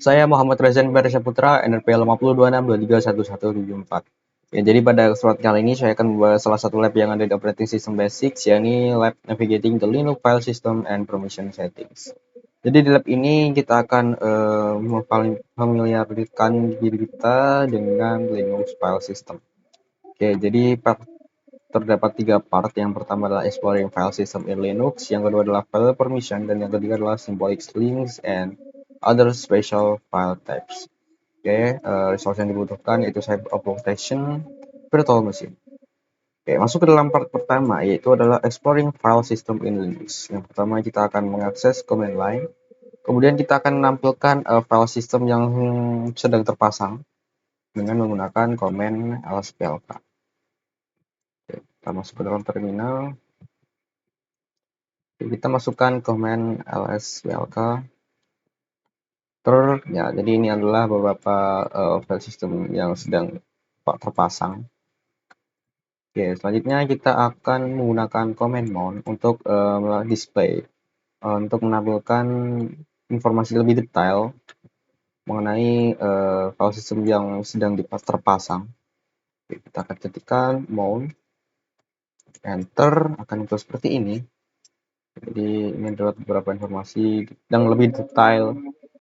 Saya Muhammad Rezan Barisya Putra, NRP 5262311174. Ya, jadi pada kesempatan kali ini saya akan membahas salah satu lab yang ada di operating system basics, yakni lab navigating the Linux file system and permission settings. Jadi di lab ini kita akan memfamiliarkan diri kita dengan Linux file system. Oke, jadi terdapat 3 part. Yang pertama adalah exploring file system in Linux, yang kedua adalah file permission, dan yang ketiga adalah symbolic links and other special file types. Oke, resource yang dibutuhkan yaitu type of workstation, virtual machine. Oke, masuk ke dalam part pertama, yaitu adalah exploring file system in Linux. Yang pertama kita akan mengakses command line, kemudian kita akan menampilkan file system yang sedang terpasang dengan menggunakan command lsplk. Oke, kita masuk ke dalam terminal. Oke, kita masukkan command lsplk. Ya, jadi ini adalah beberapa file system yang sedang terpasang. Oke, selanjutnya kita akan menggunakan command mount untuk display, untuk menampilkan informasi lebih detail mengenai file system yang sedang terpasang. Oke, kita akan ketikkan mount, enter, akan muncul seperti ini. Jadi ini adalah beberapa informasi yang lebih detail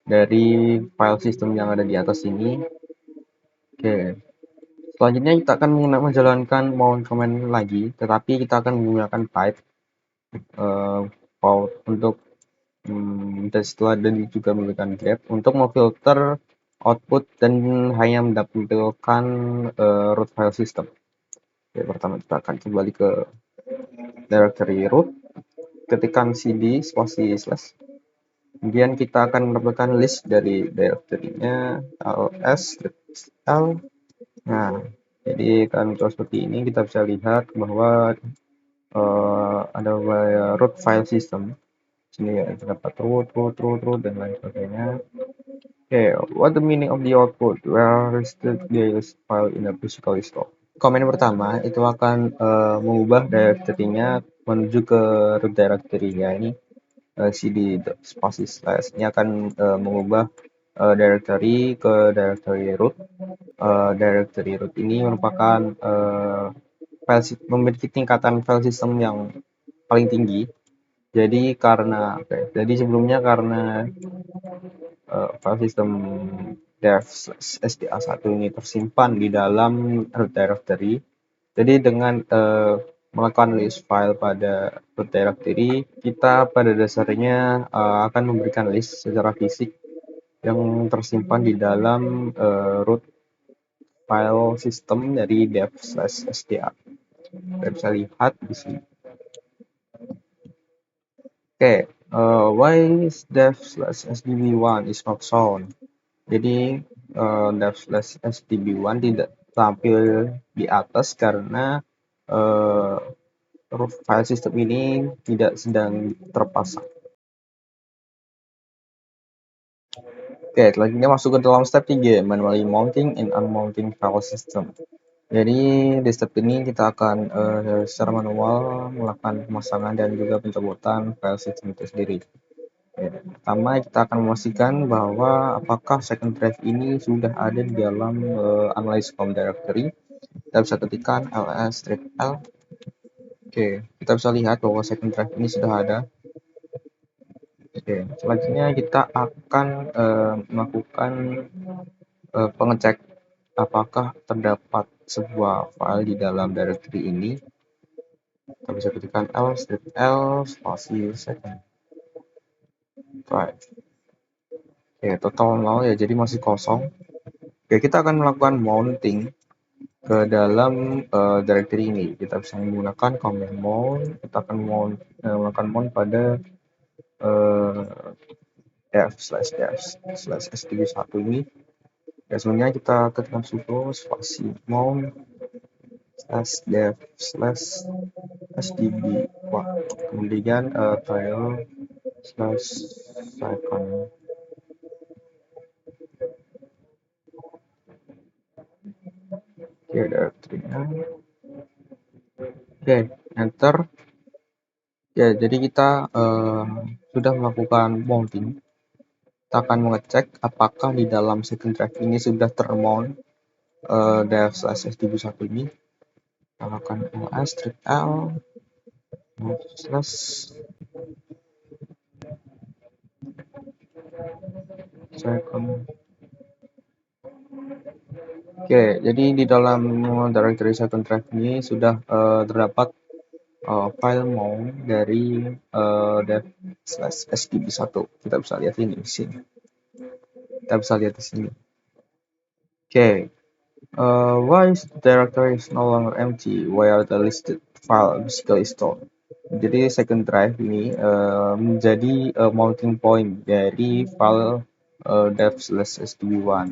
dari file system yang ada di atas ini. Oke, selanjutnya kita akan menjalankan mount command lagi, tetapi kita akan menggunakan pipe untuk dan setelah dan juga menggunakan grep untuk memfilter output dan hanya menampilkan root file system. Oke, pertama kita akan kembali ke directory root, ketikkan cd spasi slash, kemudian kita akan mendapatkan list dari directory-nya ls l. Nah, jadi kan seperti ini kita bisa lihat bahwa ada root file system. Sini ya, terdapat root dan lain sebagainya. Okay, what the meaning of the output? Where is the file in a physical store? Komen pertama itu akan mengubah directory-nya menuju ke root directory-nya ini. cd spasi slash ini akan mengubah directory ke directory root. Directory root ini merupakan memiliki tingkatan file system yang paling tinggi. Jadi sebelumnya karena file system dev sda1 ini tersimpan di dalam root directory. Jadi dengan melakukan list file pada root directory, kita pada dasarnya akan memberikan list secara fisik yang tersimpan di dalam root file system dari dev/sda. Kita bisa lihat di sini. Oke, why dev/sdb1 is not shown? Jadi dev/sdb1 tidak tampil di atas karena root file system ini tidak sedang terpasang. Oke, selanjutnya masuk ke dalam step 3, manually mounting and unmounting file system. Jadi di step ini kita akan secara manual melakukan pemasangan dan juga pencopotan file system itu sendiri. Pertama kita akan memastikan bahwa apakah second drive ini sudah ada di dalam analyze home directory. Kita bisa ketikkan ls-l. Oke, kita bisa lihat bahwa second drive ini sudah ada. Oke, selanjutnya kita akan melakukan pengecek apakah terdapat sebuah file di dalam directory ini. Kita bisa ketikkan ls-l spasi second drive. Oke, total 0 ya, jadi masih kosong. Oke, kita akan melakukan mounting ke dalam directory ini. Kita bisa menggunakan command mount. Kita akan melakukan mount pada dev/sdb1 ini. Ya, sebenarnya kita ketikkan sudo spasi mount /dev/sdb. Kemudian /second. Oke, directory-nya. Oke, enter. Ya, jadi kita sudah melakukan mounting kita akan mengecek apakah di dalam second drive ini sudah termount dev/sdb1 ini. Kita lakukan ls strip l slash second. Oke, jadi di dalam directory second drive ini sudah terdapat file mount dari dev/sdb1. Kita bisa lihat ini di sini. Kita bisa lihat di sini. Oke, why is the directory is no longer empty? Why are the listed file basically stored? Jadi second drive ini menjadi mounting point dari file dev/sdb1.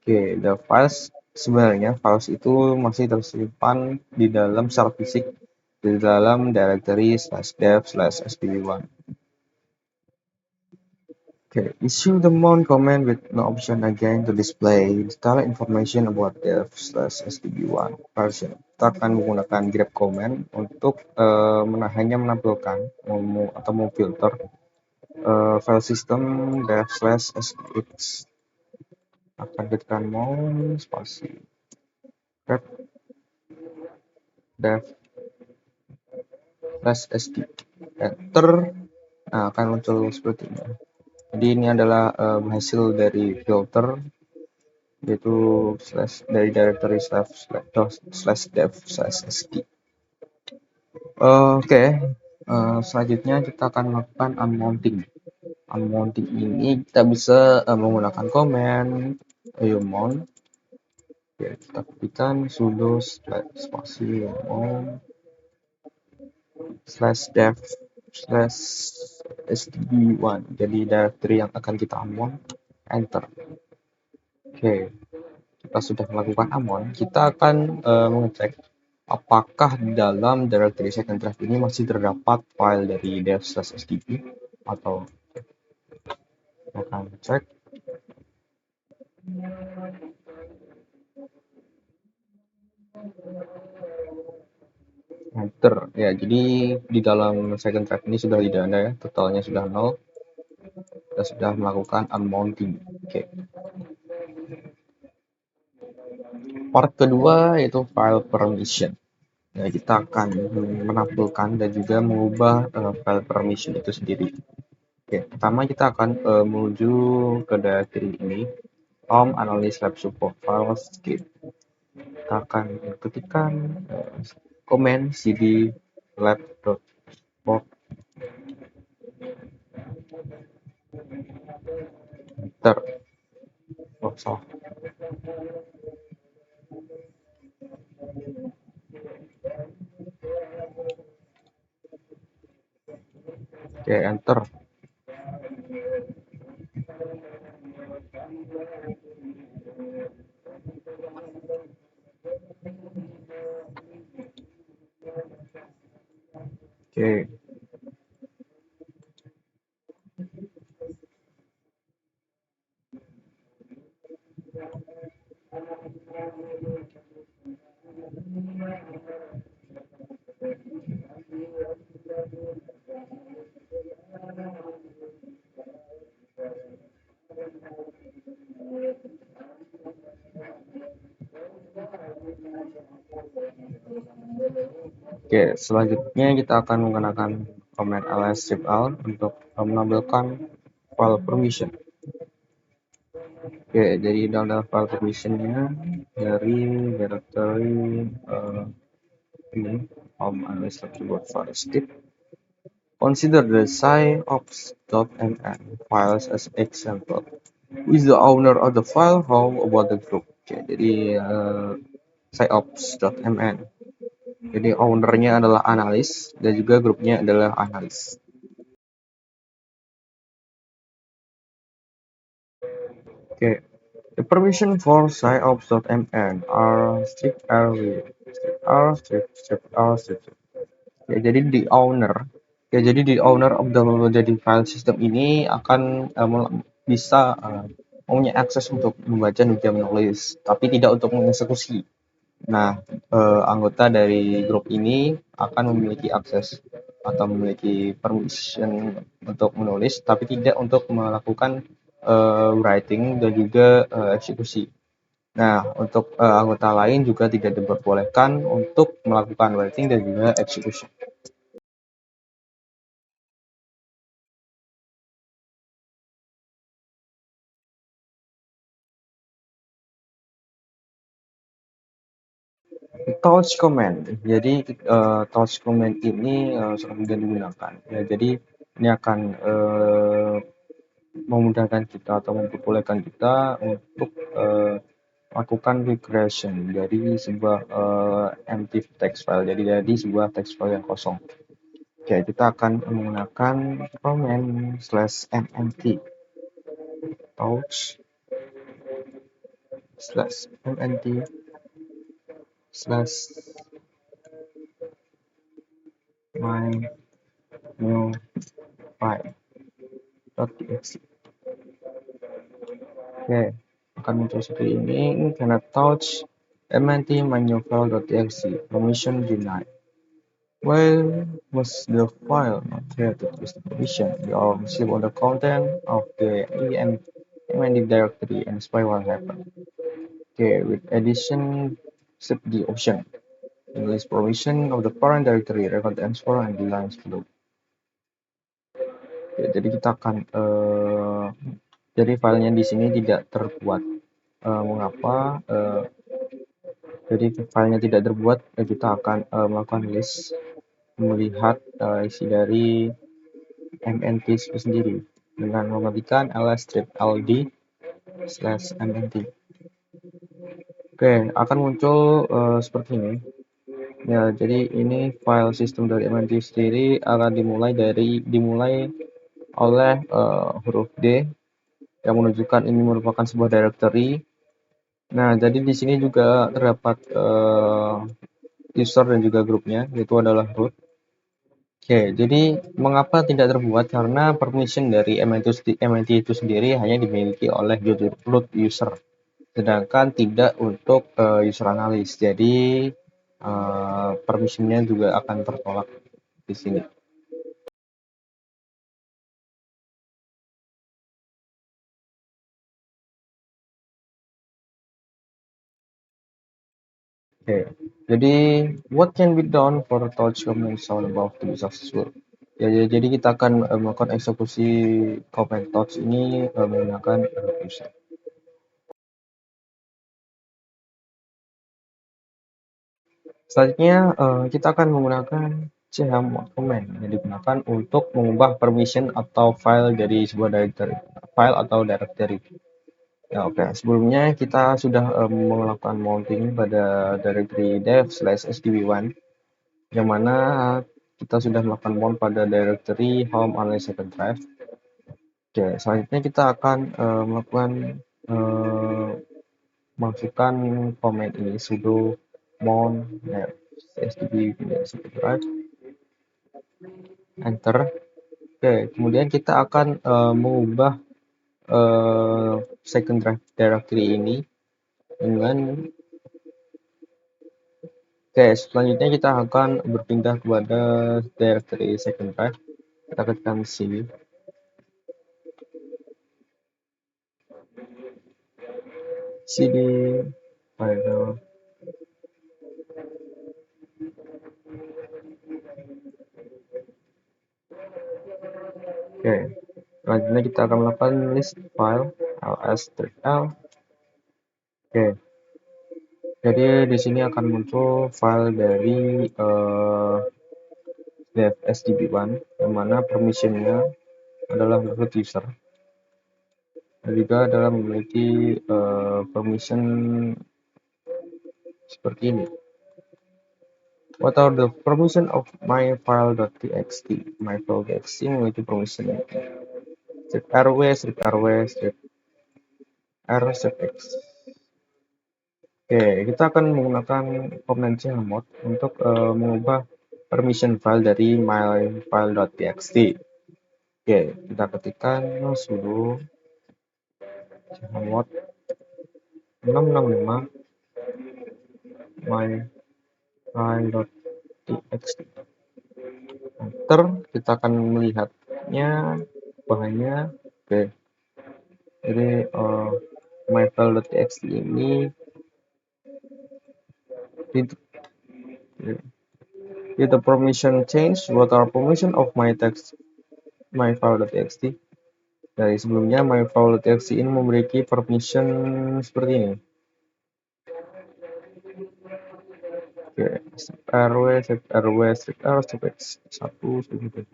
Oke, the files sebenarnya files itu masih tersimpan di dalam secara fisik di dalam directory /dev/sdb1. Okay, issue the mount command with no option again to display detailed information about dev/sdb1 version. Kita akan menggunakan grep command untuk hanya menampilkan atau memfilter file system dev/sdx. Akan ketikkan mount spasi grep dev/sd enter. Nah, akan muncul seperti ini. Jadi ini adalah hasil dari filter, yaitu dari directory /dev/sd. Oke, selanjutnya kita akan melakukan unmounting. Unmounting ini kita bisa menggunakan command mount. Oke, kita ketikkan sudo spasi mount /dev/sdb1. Jadi directory yang akan kita unmount, enter. Oke, kita sudah melakukan unmount. Kita akan mengecek apakah di dalam directory second drive ini masih terdapat file dari dev/sdb atau kita akan cek. Enter. Ya, jadi di dalam second drive ini sudah tidak ada ya, totalnya sudah 0. Kita sudah melakukan unmounting. Oke. Part kedua yaitu file permission. Nah, kita akan menampilkan dan juga mengubah file permission itu sendiri. Oke, pertama kita akan menuju ke directory ini, home analyst lab support files skip. Kita akan ketikkan command cd lab.support enter. Oh, salah. Oke, enter. Oke. Oke, selanjutnya kita akan menggunakan command ls strip l untuk menampilkan file permission. Oke, jadi dalam file permissionnya dari directory ini home analyst lab support file skip. Consider the sciops.mn files as example. Who is the owner of the file? How about the group? Oke, jadi sciops.mn. Jadi ownernya adalah analis dan juga grupnya adalah analis. Oke, the permission for sciops.mn are strip r strip r strip. Ya, jadi di owner of the file system ini akan bisa punya akses untuk membaca dan juga menulis, tapi tidak untuk mengeksekusi. Nah, anggota dari grup ini akan memiliki akses atau memiliki permission untuk menulis, tapi tidak untuk melakukan writing dan juga eksekusi. Nah, untuk anggota lain juga tidak diperbolehkan untuk melakukan writing dan juga eksekusi. Touch command. Jadi touch command ini sangat mudah digunakan. Ya, jadi ini akan memudahkan kita atau memperbolehkan kita untuk lakukan regression dari sebuah empty text file. Jadi dari sebuah text file yang kosong. Oke, kita akan menggunakan command /mnt touch /mnt slash my new file.txt. Oke, akan muncul seperti ini. Cannot touch mnt manual.txt. Permission denied. While was the file not created with the permission, we all receive all the content of the mnt directory and spy what happened. Okay, with addition, set the option. English permission of the parent directory, record explorer and the lines below. Oke, jadi kita akan jadi filenya di sini tidak terbuat. Mengapa? Jadi filenya tidak terbuat, kita akan melakukan list melihat isi dari mnt itu sendiri dengan mematikan ls-ld/mnt. Oke, akan muncul seperti ini. Ya, jadi ini file sistem dari mnt sendiri akan dimulai oleh huruf D yang menunjukkan ini merupakan sebuah directory. Nah, jadi di sini juga terdapat user dan juga grupnya, yaitu adalah root. Oke, jadi mengapa tidak terbuat? Karena permission dari mnt itu sendiri hanya dimiliki oleh root user, sedangkan tidak untuk user analis. Jadi permissionnya juga akan tertolak di sini. Oke, jadi what can be done for touch command sound above to be successful? Ya, jadi kita akan melakukan eksekusi command touch ini menggunakan user. Selanjutnya kita akan menggunakan chmod command yang digunakan untuk mengubah permission atau file dari sebuah directory. Ya, oke. Sebelumnya kita sudah melakukan mounting pada directory dev/sdb1 yang mana kita sudah melakukan mount pada directory home online second drive. Oke, selanjutnya kita akan melakukan masukkan command ini sudo mount sdb drive, enter. Oke, kemudian kita akan mengubah second drive directory ini dengan selanjutnya kita akan berpindah kepada directory second drive. Kita ketikkan sini cd file. Oke, selanjutnya kita akan melakukan list file ls-l. Oke, jadi di sini akan muncul file dari dev sdb1 yang mana permissionnya adalah root user dan juga adalah memiliki permission seperti ini. What are the permission of my file.txt? My file.txt memiliki permission strip rw, strip rw, strip r, strip x. Oke, kita akan menggunakan command chmod untuk mengubah permission file dari my file.txt. Oke, kita ketikkan sudo chmod 665 my file.txt. Enter, kita akan melihatnya bahannya. Oke, Jadi myfile.txt ini did, did the permission change? What are permission of my text myfile.txt? Dari sebelumnya myfile.txt ini memiliki permission seperti ini. Oke, rw, rw, r, satu, seperti itu.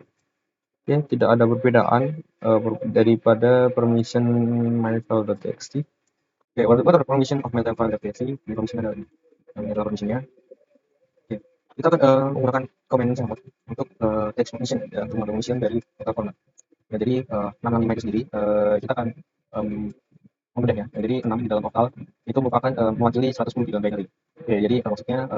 Ya, tidak ada perbedaan daripada permission myfile.txt. Oke, what are permission of myfile.txt? Permission adalah permissionnya. Oke, kita akan menggunakan komen sama untuk text permission dan untuk permission dari format. Ya, jadi 665 itu sendiri kita akan membedanya. Ya, jadi 6 di dalam oktal itu merupakan mewakili 110 di dalam binary. Oke, jadi maksudnya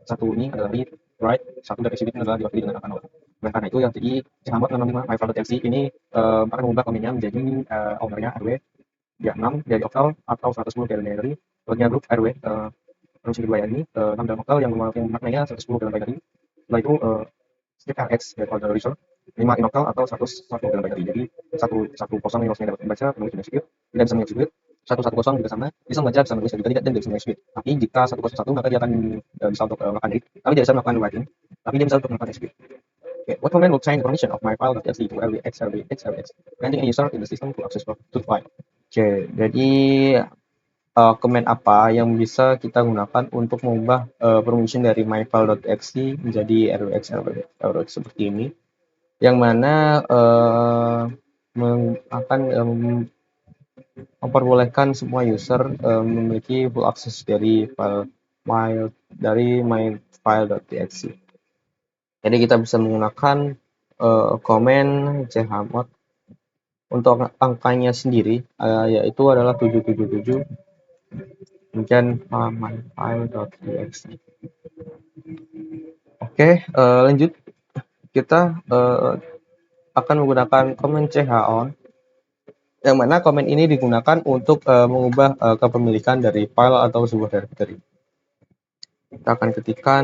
satu ini adalah read, write, satu dari exhibit adalah diwakili dengan angka 0. Oleh karena itu yang jadi Selamat 665 myfile.txt ini akan mengubah komennya menjadi ownernya RW ya 6 dari oktal atau 110 dari binary. Bagian grup RW permission kedua ini 6 dalam oktal yang maknanya 110 dalam binary. Setelah itu strip RX dari order reserve 5 in oktal atau 101 dalam binary. Jadi 110 yang harusnya dapat membaca menulis dengan execute, tidak bisa mengexecute. 110 juga sama, bisa membaca, bisa menulis juga tidak, dan tidak bisa mengexecute. Tapi jika 101 maka dia akan bisa untuk melakukan read, tapi tidak bisa melakukan writing, tapi dia bisa untuk melakukan execute. Okay. What command will change the permission of my file.txt to rwx, granting a user in the system to access to the file. Oke, jadi command apa yang bisa kita gunakan untuk mengubah permission dari myfile.txt menjadi rwx seperti ini, yang mana akan memperbolehkan semua user memiliki full access dari myfile.txt. Jadi kita bisa menggunakan komen chmod untuk angkanya sendiri, yaitu adalah 777 kemudian myfile.txt. Oke, lanjut. Kita akan menggunakan komen chon, yang mana komen ini digunakan untuk mengubah kepemilikan dari file atau sebuah directory. Kita akan ketikkan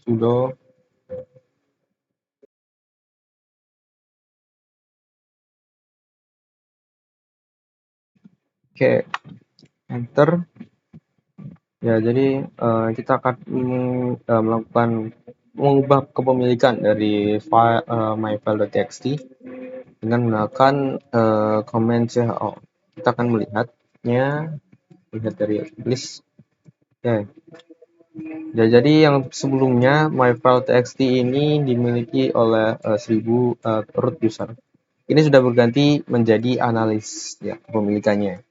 sudo oke, enter. Ya, jadi kita akan melakukan mengubah kepemilikan dari file myfile.txt dengan menggunakan command cho. Kita akan lihat dari list. Ya. Ya, jadi yang sebelumnya myfile.txt ini dimiliki oleh 1000 root user. Ini sudah berganti menjadi analis ya kepemilikannya.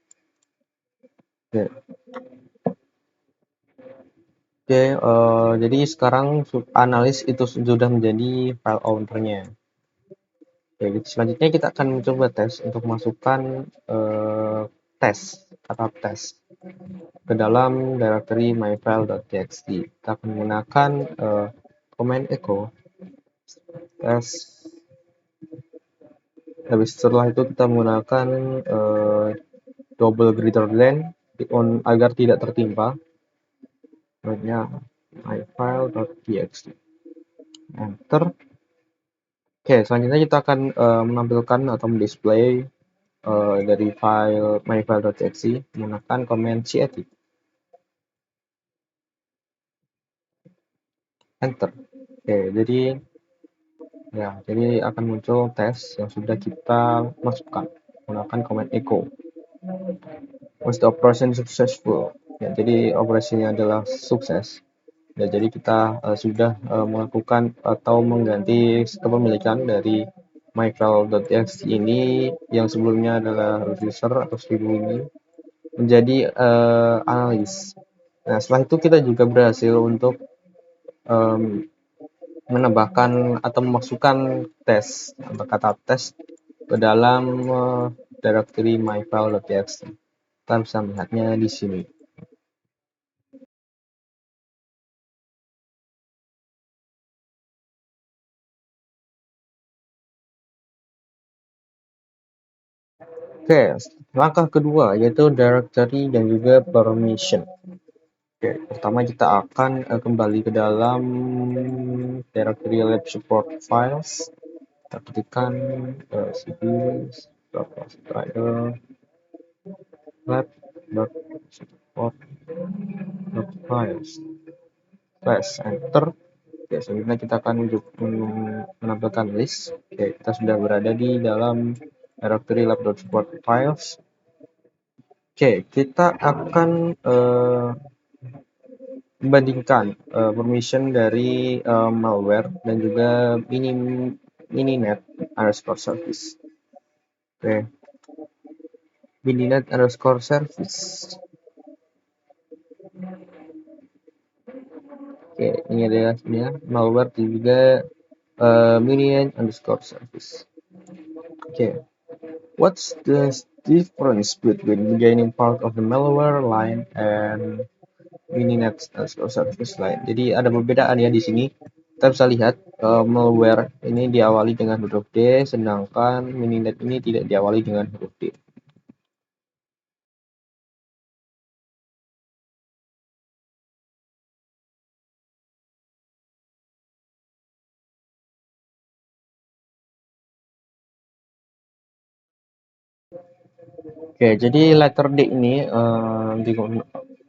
Ya. Oke, jadi sekarang analis itu sudah menjadi file owner-nya. Oke, gitu. Selanjutnya kita akan mencoba tes untuk masukkan kata tes ke dalam directory myfile.txt. Kita akan menggunakan command echo tes. Habis setelah itu kita menggunakan double greater than agar tidak tertimpa. Kemudian myfile.txt. Enter. Oke, selanjutnya kita akan menampilkan atau mendisplay dari file myfile.txt menggunakan command cat. Enter. Oke, jadi akan muncul tes yang sudah kita masukkan menggunakan command echo. Was the operation successful? Ya, jadi operasinya adalah sukses. Ya, jadi kita sudah melakukan atau mengganti kepemilikan dari myfile.txt ini yang sebelumnya adalah user atau 1000 ini menjadi analis. Nah, setelah itu kita juga berhasil untuk menambahkan atau memasukkan tes atau kata tes ke dalam directory myfile.txt. Kita bisa melihatnya di sini. Oke, langkah kedua yaitu directory dan juga permission. Oke, pertama kita akan kembali ke dalam directory lab support files. Kita ketikkan cd strider lab.support.files slash enter. Oke, selanjutnya kita akan menampilkan list. Oke, kita sudah berada di dalam directory lab.support.files. Oke, kita akan membandingkan permission dari malware dan juga mininet underscore service. Oke, mininet underscore service. Oke, ini adalah malware dan juga mininet underscore service. Oke, what's the difference between gaining part of the malware line and mininet underscore service line? Jadi ada perbedaan ya di sini. Kita bisa lihat malware ini diawali dengan huruf D, sedangkan mininet ini tidak diawali dengan huruf D. Oke, jadi letter D ini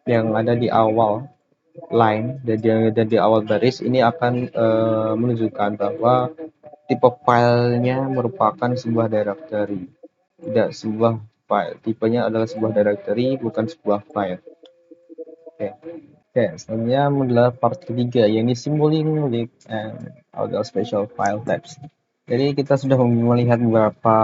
yang ada di awal line dan di awal baris ini akan menunjukkan bahwa tipe filenya merupakan sebuah directory, tidak sebuah file. Tipenya adalah sebuah directory, bukan sebuah file. Oke. Oke, selanjutnya adalah part ketiga, yakni symboling link and other special file types. Jadi kita sudah melihat beberapa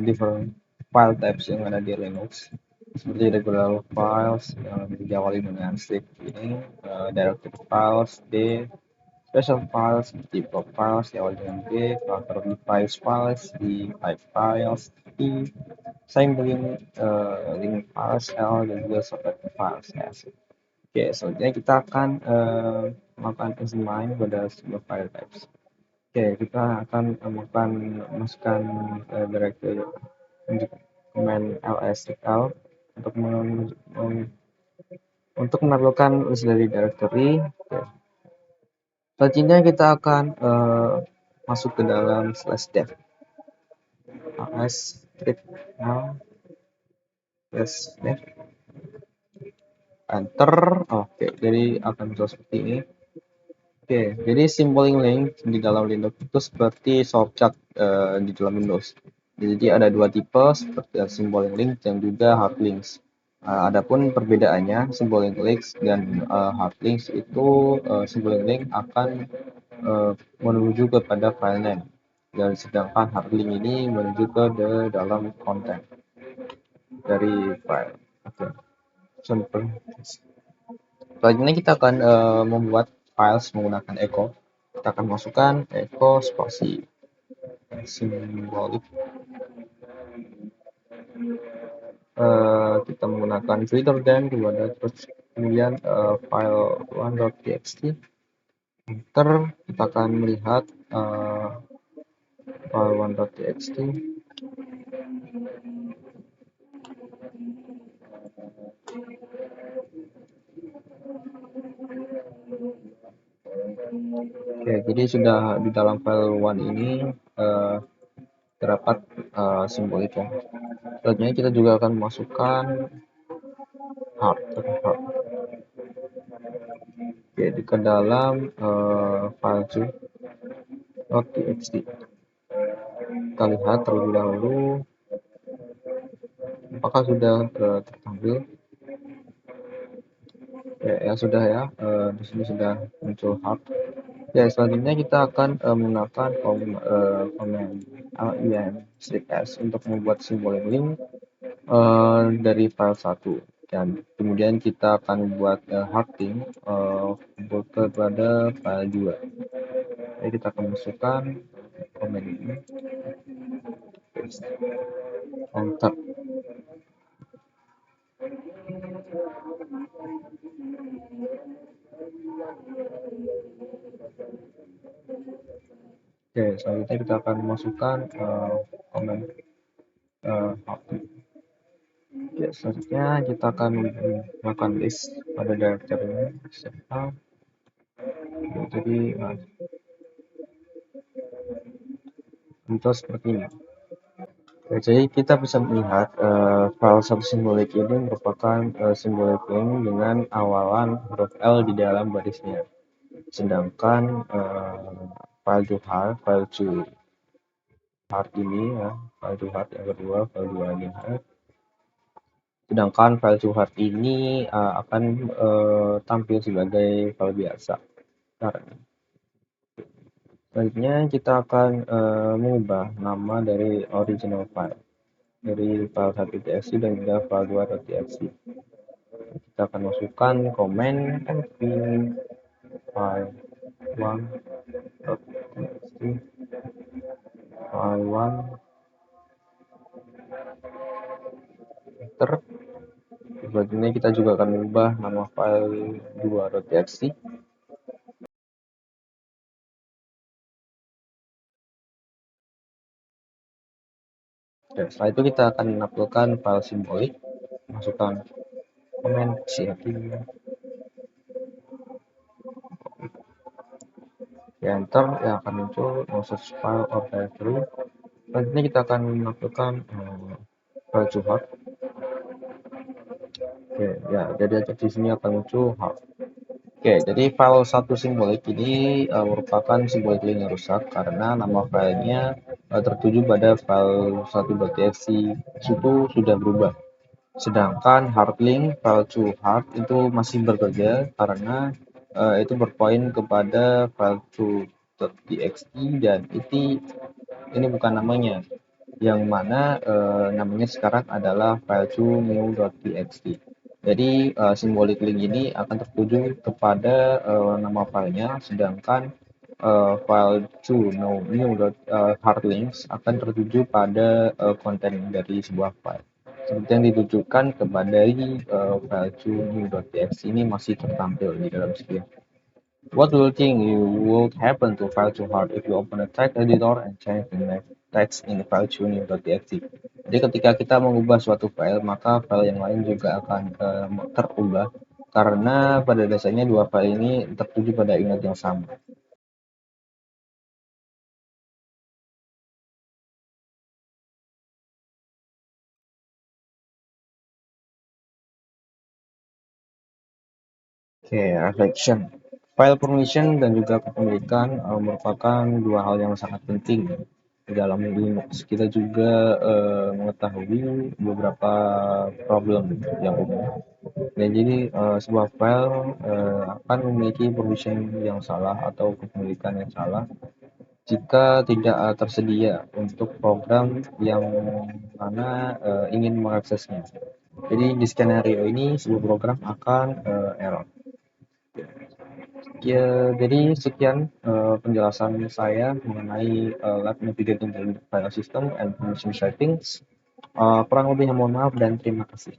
different file types yang ada di Linux, seperti regular files yang diawali dengan strict ini, directory files, D, special files seperti pop files diawali dengan B, filter device files, di type files, I, symboling link files, L, dan juga socket files, S. Oke, selanjutnya kita akan melakukan examine pada sebuah file types. Oke, kita akan masukkan directory command lsl untuk menampilkan list dari directory. Oke. Selanjutnya kita akan masuk ke dalam /dev /dev enter. Oke, jadi akan muncul seperti ini. Oke, jadi symboling link di dalam Linux itu seperti shortcut di dalam Windows. Jadi ada dua tipe, seperti symboling link dan juga hard links. Adapun perbedaannya, symboling links dan hard links itu symboling link akan menuju kepada file name, dan sedangkan hard link ini menuju ke dalam konten dari file. Oke, contoh. Selanjutnya kita akan membuat files menggunakan echo. Kita akan masukkan echo spasi simbolik. Kita menggunakan greater than kepada terus kemudian file one.txt. Enter, kita akan melihat file one.txt. Oke, jadi sudah di dalam file one ini terdapat simbol itu. Selanjutnya kita juga akan memasukkan hard. Oke, ke dalam file two.txt. Kita lihat terlebih dahulu apakah sudah tertampil. Ya sudah ya, di sini sudah muncul hard. Ya, selanjutnya kita akan menggunakan command lin-s untuk membuat simbol link dari file 1, dan kemudian kita akan buat hard link kepada file 2. Jadi kita akan masukkan command ini, enter. Oke, selanjutnya kita akan masukkan command hard link. Ya, selanjutnya kita akan melakukan list pada directory ini. Jadi muncul seperti ini. Ya, jadi kita bisa melihat file satu simbolik ini merupakan simbolik link dengan awalan huruf L di dalam barisnya. Sedangkan file to hard ini ya, file to hard yang kedua, file to hard. Sedangkan file to hard ini akan tampil sebagai file biasa. Nah, selanjutnya kita akan mengubah nama dari original file dari file 1.txt dan juga file 2.txt. Kita akan masukkan komen mv file 1.txt file 1 enter. Selanjutnya kita juga akan mengubah nama file 2.txt. Dan setelah itu kita akan menampilkan file simbolik, masukkan komen setting, enter yang akan muncul search file or directory. Selanjutnya kita akan menampilkan file to hard. Oke, ya, jadi di sini akan muncul hard. Oke, jadi file satu simbolik ini merupakan simbolik link yang rusak karena nama filenya tertuju pada file 1.txt itu sudah berubah. Sedangkan hard link file to hard itu masih bekerja karena itu berpoin kepada file to.txt dan ini bukan namanya, yang mana namanya sekarang adalah file to new.txt. Jadi simbolik link ini akan tertuju kepada nama filenya, sedangkan file to hard links akan tertuju pada konten dari sebuah file. Seperti yang ditujukan kepada file to new.txt ini masih tertampil di dalam sekian. What do you think you would happen to file to hard if you open a text editor and change the text in file to new.txt? Jadi ketika kita mengubah suatu file, maka file yang lain juga akan terubah karena pada dasarnya dua file ini tertuju pada ingat yang sama. Oke, reflection. File permission dan juga kepemilikan merupakan dua hal yang sangat penting di dalam Linux. Kita juga mengetahui beberapa problem yang umum. Dan jadi sebuah file akan memiliki permission yang salah atau kepemilikan yang salah jika tidak tersedia untuk program yang mana ingin mengaksesnya. Jadi di skenario ini sebuah program akan error. Ya, jadi sekian penjelasan saya mengenai Lab Navigating the File System and Permission Settings. Kurang lebihnya mohon maaf dan terima kasih.